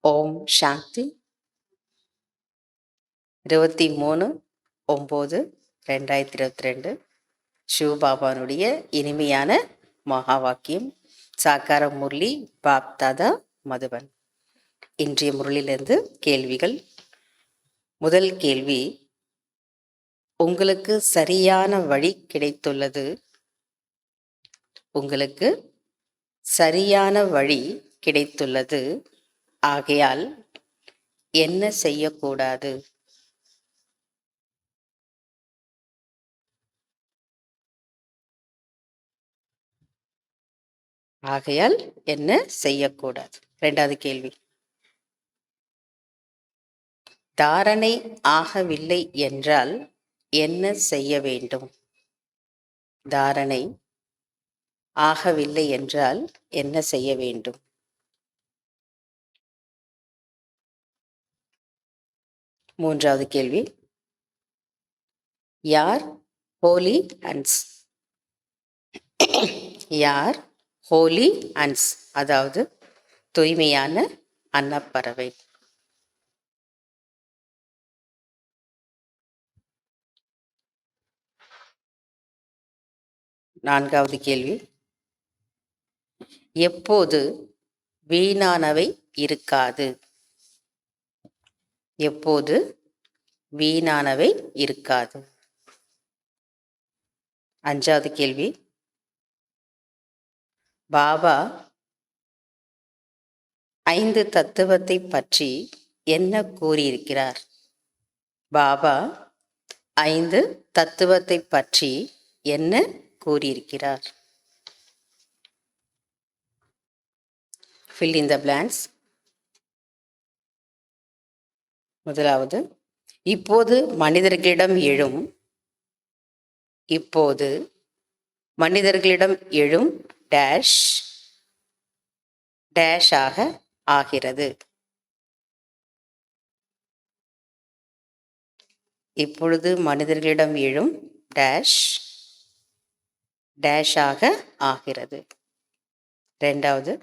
ஓம் சாந்தி. 23/9/2022 சிவபாபானுடைய இனிமையான மகா வாக்கியம். சாக்கார முரளி பாப் தாதா மதுபன். இன்றைய முரளிலிருந்து கேள்விகள். முதல் கேள்வி, உங்களுக்கு சரியான வழி கிடைத்துள்ளது. உங்களுக்கு சரியான வழி கிடைத்துள்ளது. ஆகையால் என்ன செய்யக்கூடாது? ஆகையால் என்ன செய்யக்கூடாது? இரண்டாவது கேள்வி, தாரணை ஆகவில்லை என்றால் என்ன செய்ய வேண்டும்? தாரணை ஆகவில்லை என்றால் என்ன செய்ய வேண்டும்? மூன்றாவது கேள்வி, யார் ஹோலி அன்ஸ்? யார் ஹோலி அன்ஸ், அதாவது தூய்மையான அன்னப்பறவை? நான்காவது கேள்வி, எப்போது வீணானவை இருக்காது? எப்போது வீணானவை இருக்காது? அஞ்சாவது கேள்வி, பாபா 5 தத்துவத்தை பற்றி என்ன கூறியிருக்கிறார்? பாபா 5 தத்துவத்தை பற்றி என்ன கூறியிருக்கிறார்? fill in the blanks. முதலாவது, இப்போது மனிதர்களிடம் எழும் இப்போது மனிதர்களிடம் எழும் டேஷ் டேஷ் ஆக ஆகிறது. இப்பொழுது மனிதர்களிடம் எழும் டேஷ் டேஷ் ஆக ஆகிறது. இரண்டாவது,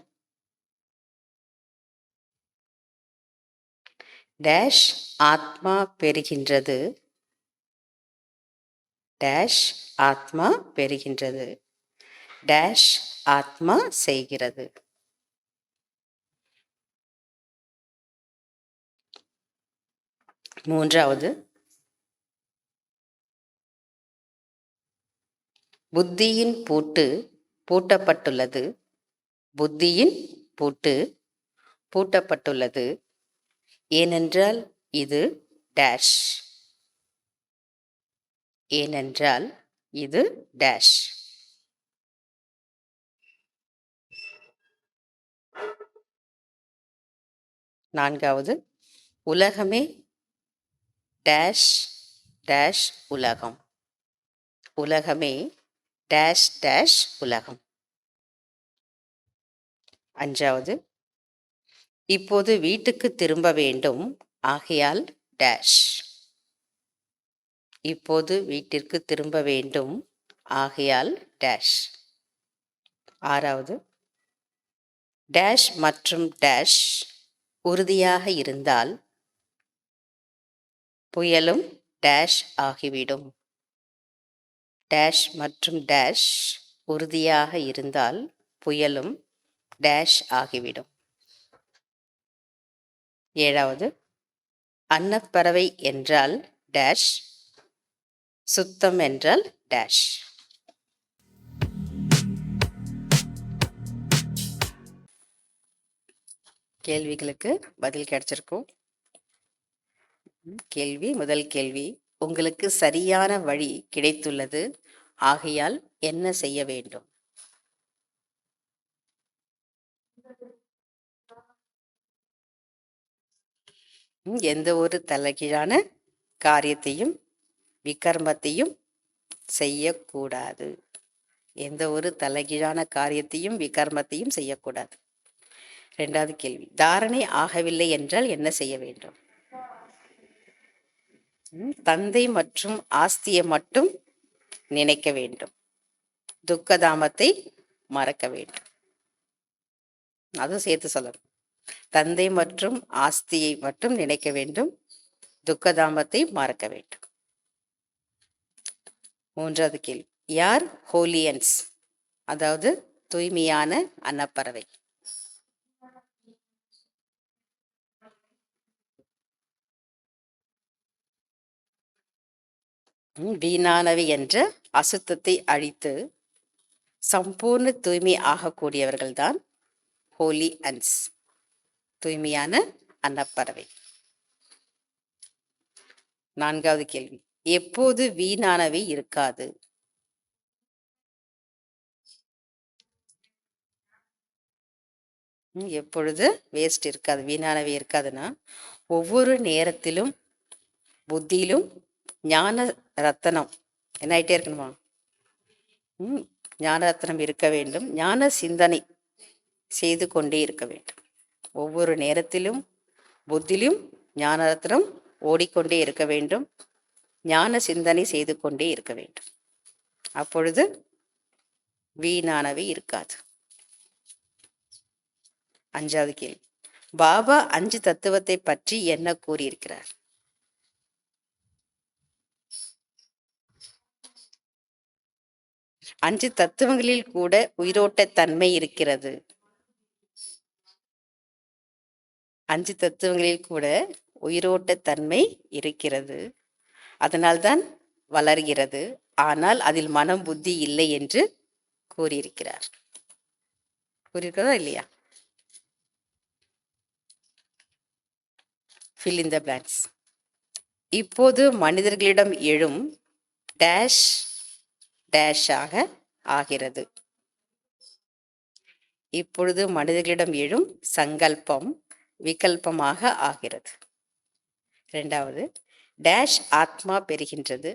டேஷ் ஆத்மா பெறுகின்றது. டேஷ் ஆத்மா பெறுகின்றது. டேஷ் ஆத்மா செய்கிறது. மூன்றாவது, புத்தியின் பூட்டு பூட்டப்பட்டுள்ளது. புத்தியின் பூட்டு பூட்டப்பட்டுள்ளது. ஏனென்றால் இது டேஷ். ஏனென்றால் இது டேஷ். நான்காவது, உலகமே டேஷ் டேஷ் உலகம். உலகமே டேஷ் டேஷ் உலகம். அஞ்சாவது, இப்போது வீட்டுக்கு திரும்ப வேண்டும். ஆகையால் டேஷ். இப்போது வீட்டிற்கு திரும்ப வேண்டும். ஆகையால் டேஷ். ஆறாவது, டேஷ் மற்றும் டேஷ் உறுதியாக இருந்தால் புயலும் டேஷ் ஆகிவிடும். டேஷ் மற்றும் டேஷ் உறுதியாக இருந்தால் புயலும் டேஷ் ஆகிவிடும். ஏழாவது, அன்னப்பறவை என்றால் டேஷ், சுத்தம் என்றால் டேஷ். கேள்விகளுக்கு பதில் கிடைச்சிருக்கும். கேள்வி, முதல் கேள்வி, உங்களுக்கு சரியான வழி கிடைத்துள்ளது. ஆகையால் என்ன செய்ய வேண்டும்? எந்த ஒரு தலைகீழான காரியத்தையும் விகர்மத்தையும் செய்யக்கூடாது. எந்த ஒரு தலைகீழான காரியத்தையும் விகர்மத்தையும் செய்யக்கூடாது. இரண்டாவது கேள்வி, தாரணை ஆகவில்லை என்றால் என்ன செய்ய வேண்டும்? தந்தை மற்றும் ஆஸ்தியை மட்டும் நினைக்க வேண்டும். துக்கதாமத்தை மறக்க வேண்டும். அதுவும் சேர்த்து சொல்லணும். தந்தை மற்றும் ஆஸ்தியை மட்டும் நினைக்க வேண்டும். துக்கதாமத்தை மறக்க வேண்டும். மூன்றாவது கேள்வி, யார் ஹோலியன்ஸ், அதாவது தூய்மையான அன்னப்பறவை? வீணானவை என்ற அசுத்தத்தை அழித்து சம்பூர்ண தூய்மை ஆகக்கூடியவர்கள்தான் ஹோலி அன்ஸ், தூய்மையான அன்னப்பறவை. நான்காவது கேள்வி, எப்போது வீணானவை இருக்காது? எப்பொழுது வேஸ்ட் இருக்காது, வீணானவை இருக்காதுன்னா, ஒவ்வொரு நேரத்திலும் புத்தியிலும் ஞான ரத்தனம் என்ன ஆயிட்டே இருக்கணுமா? ஞான ரத்னம் இருக்க வேண்டும். ஞான சிந்தனை செய்து கொண்டே இருக்க வேண்டும். ஒவ்வொரு நேரத்திலும் புத்தியிலும் ஞான ரத்னம் ஓடிக்கொண்டே இருக்க வேண்டும். ஞான சிந்தனை செய்து கொண்டே இருக்க வேண்டும். அப்பொழுது வீணானவை இருக்காது. அஞ்சாவது கேள்வி, பாபா 5 தத்துவத்தை பற்றி என்ன கூறியிருக்கிறார்? அஞ்சு தத்துவங்களில் கூட உயிரோட்ட தன்மை இருக்கிறது. 5 தத்துவங்களில் கூட உயிரோட்ட தன்மை இருக்கிறது. அதனால்தான் வளர்கிறது. ஆனால் அதில் மனம் புத்தி இல்லை என்று கூறியிருக்கிறார். கூறியிருக்கிறதா இல்லையா? fill in the blanks. இப்போது மனிதர்களிடம் எழும் டேஷ் டேஷாக ஆகிறது. இப்பொழுது மனிதர்களிடம் எழும் சங்கல்பம் விகல்பமாக ஆகிறது. இரண்டாவது, டேஷ் ஆத்மா பெறுகின்றது,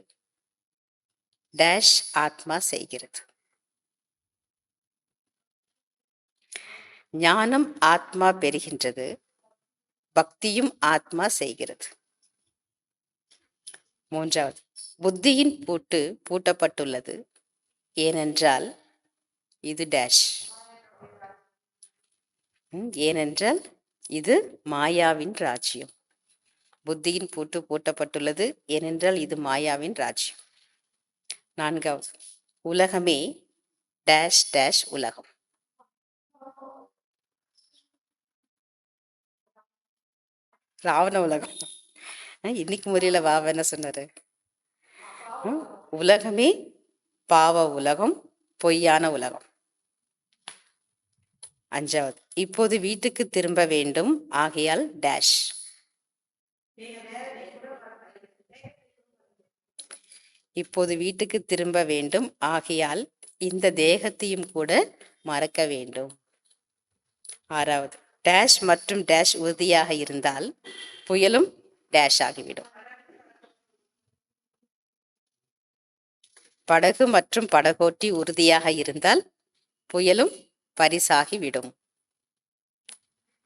டேஷ் ஆத்மா செய்கிறது. ஞானம் ஆத்மா பெறுகின்றது, பக்தியும் ஆத்மா செய்கிறது. மூன்றாவது, புத்தியின் பூட்டு பூட்டப்பட்டுள்ளது, ஏனென்றால் இது டேஷ், ஏனென்றால் இது மாயாவின் ராஜ்யம். புத்தியின் பூட்டு பூட்டப்பட்டுள்ளது, ஏனென்றால் இது மாயாவின் ராஜ்யம். நான்காவது, உலகமே டேஷ் டேஷ் உலகம். ராவண உலகம். இன்னைக்கு முறையில் பாபா என்ன சொன்னாரு? உலகமே பாவ உலகம், பொய்யான உலகம். அஞ்சாவது, இப்போது வீட்டுக்கு திரும்ப வேண்டும், ஆகையால் டேஷ். இப்போது வீட்டுக்கு திரும்ப வேண்டும், ஆகையால் இந்த தேகத்தையும் கூட மறக்க வேண்டும். ஆறாவது, டேஷ் மற்றும் டேஷ் உறுதியாக இருந்தால் புயலும் டேஷ் ஆகிவிடும். படகு மற்றும் படகோட்டி உறுதியாக இருந்தால் புயலும் பரிசாகிவிடும்.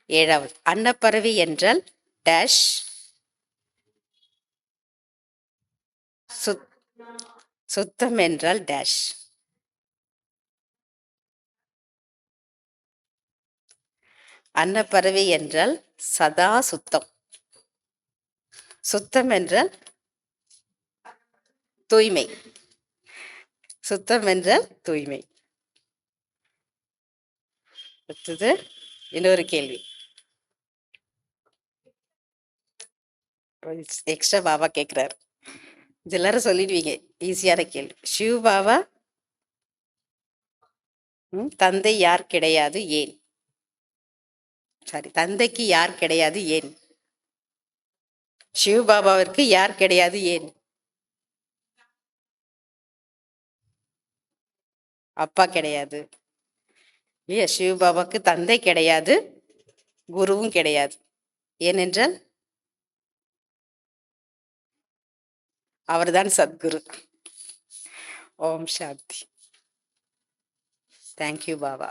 ஏழாவது, அன்னப்பறவை என்றால் டேஷ் சுத்தம் என்றால் டேஷ். அன்னப்பறவை என்றால் சதா சுத்தம். சுத்தம் என்றால் தூய்மை. சுத்தம் என்றால் தூய்மை. அடுத்தது இன்னொரு கேள்வி, எக்ஸ்ட்ரா பாபா கேட்கிறார். இது எல்லாரும் சொல்லிடுவீங்க, ஈஸியான கேள்வி. சிவ பாபா தந்தை யார் கிடையாது ஏன்? சாரி, தந்தைக்கு யார் கிடையாது ஏன்? சிவ பாபாவிற்கு யார் கிடையாது ஏன்? அப்பா கிடையாது. இல்லையா? சிவ பாபாவுக்கு தந்தை கிடையாது, குருவும் கிடையாது. ஏனென்றால் அவர்தான் சத்குரு. ஓம் சாந்தி. தேங்க்யூ பாபா.